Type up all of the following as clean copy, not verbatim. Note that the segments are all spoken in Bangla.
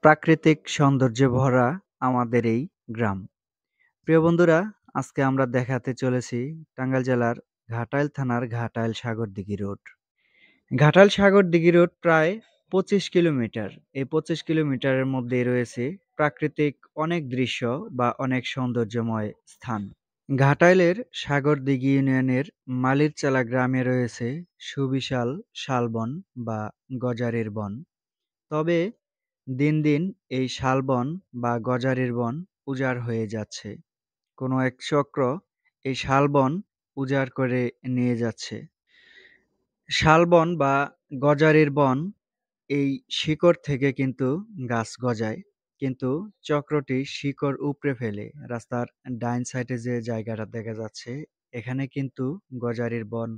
প্রাকৃতিক সৌন্দর্যে ভরা আমাদের এই গ্রাম। প্রিয় বন্ধুরা, আজকে আমরা দেখাতে চলেছি টাঙ্গাইল জেলার ঘাটাইল থানার ঘাটাইল সাগরদিঘি রোড। ঘাটাইল সাগরদিঘি রোড প্রায় ২৫ কিলোমিটার। এই ২৫ কিলোমিটারের মধ্যেই রয়েছে প্রাকৃতিক অনেক দৃশ্য বা অনেক সৌন্দর্যময় স্থান। ঘাটাইলের সাগরদিঘি ইউনিয়নের মালিরচালা গ্রামে রয়েছে সুবিশাল শালবন বা গজারির বন। তবে দিন দিন এই শালবন বা গজারির বন উজাড় হয়ে যাচ্ছে। কোনো এক চক্র এই শালবন উজাড় করে নিয়ে যাচ্ছে। শালবন বা গজারির বন এই শিকড় থেকে কিন্তু গাছ গজায়। কিন্তু চক্রটি শিকড় উপড়ে ফেলে রাস্তার ডাইন সাইডে যে জায়গাটা দেখা যাচ্ছে, এখানে কিন্তু গজারির বন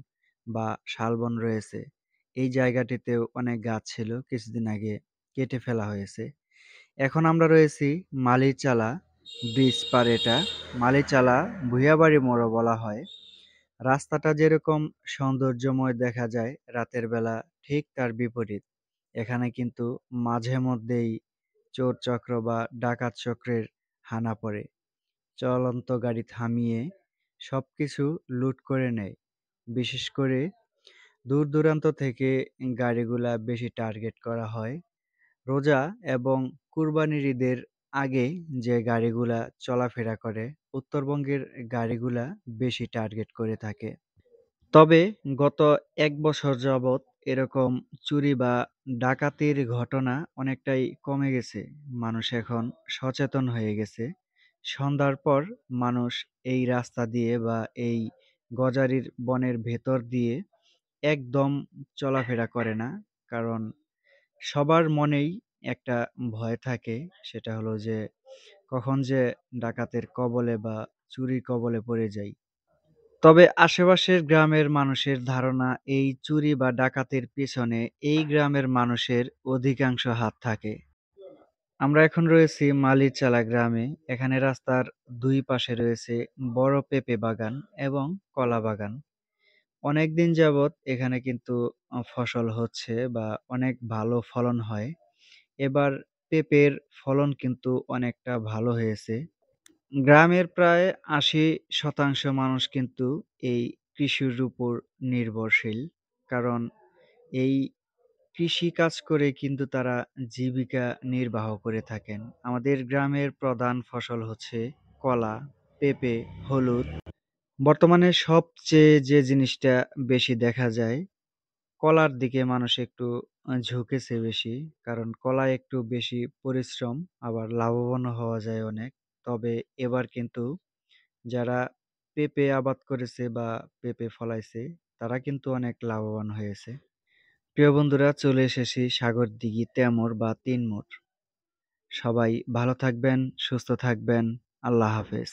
বা শালবন রয়েছে। এই জায়গাটিতেও অনেক গাছ ছিল, কিছুদিন আগে কেটে ফেলা হয়েছে। এখন আমরা রয়েছি মালিরচালা ব্রিজ পার। এটা মালিরচালা ভূঁইয়াবাড়ি মোড়ও বলা হয়। রাস্তাটা যেরকম সৌন্দর্যময় দেখা যায় রাতের বেলা, ঠিক তার বিপরীত। এখানে কিন্তু মাঝে মধ্যেই চোর চক্র বা ডাকাত চক্রের হানা পড়ে। চলন্ত গাড়ি থামিয়ে সবকিছু লুট করে নেয়। বিশেষ করে দূর দূরান্ত থেকে গাড়িগুলা বেশি টার্গেট করা হয়। রোজা এবং কুরবানির ঈদের আগে যে গাড়িগুলা চলাফেরা করে, উত্তরবঙ্গের গাড়িগুলা বেশি টার্গেট করে থাকে। তবে গত ১ বছর যাবৎ এরকম চুরি বা ডাকাতির ঘটনা অনেকটাই কমে গেছে। মানুষ এখন সচেতন হয়ে গেছে। সন্ধ্যার পর মানুষ এই রাস্তা দিয়ে বা এই গজারির বনের ভেতর দিয়ে একদম চলাফেরা করে না। কারণ সবার মনেই একটা ভয় থাকে, সেটা হলো যে কখন যে ডাকাতের কবলে বা চুরির কবলে পড়ে যাই। তবে আশেপাশের গ্রামের মানুষের ধারণা এই চুরি বা ডাকাতির পিছনে এই গ্রামের মানুষের অধিকাংশ হাত থাকে। আমরা এখন রয়েছি মালিরচালা গ্রামে। এখানে রাস্তার দুই পাশে রয়েছে বড় পেঁপে বাগান এবং কলা বাগান। অনেকদিন যাবৎ এখানে কিন্তু ফসল হচ্ছে বা অনেক ভালো ফলন হয়। এবার পেঁপের ফলন কিন্তু অনেকটা ভালো হয়েছে। গ্রামের প্রায় ৮০% মানুষ কিন্তু এই কৃষির উপর নির্ভরশীল। কারণ এই কৃষিকাজ করে কিন্তু তারা জীবিকা নির্বাহ করে থাকেন। আমাদের গ্রামের প্রধান ফসল হচ্ছে কলা, পেঁপে, হলুদ। বর্তমানে সবচেয়ে যে জিনিসটা বেশি দেখা যায়, কলার দিকে মানুষ একটু ঝুঁকেছে বেশি। কারণ কলায় একটু বেশি পরিশ্রম, আবার লাভবানও হওয়া যায় অনেক। তবে এবার কিন্তু যারা পেঁপে আবাদ করেছে বা পেঁপে ফলাইছে, তারা কিন্তু অনেক লাভবান হয়েছে। প্রিয় বন্ধুরা, চলে এসেছি সাগরদিঘি তেমর বা তিনমোর। সবাই ভালো থাকবেন, সুস্থ থাকবেন। আল্লাহ হাফেজ।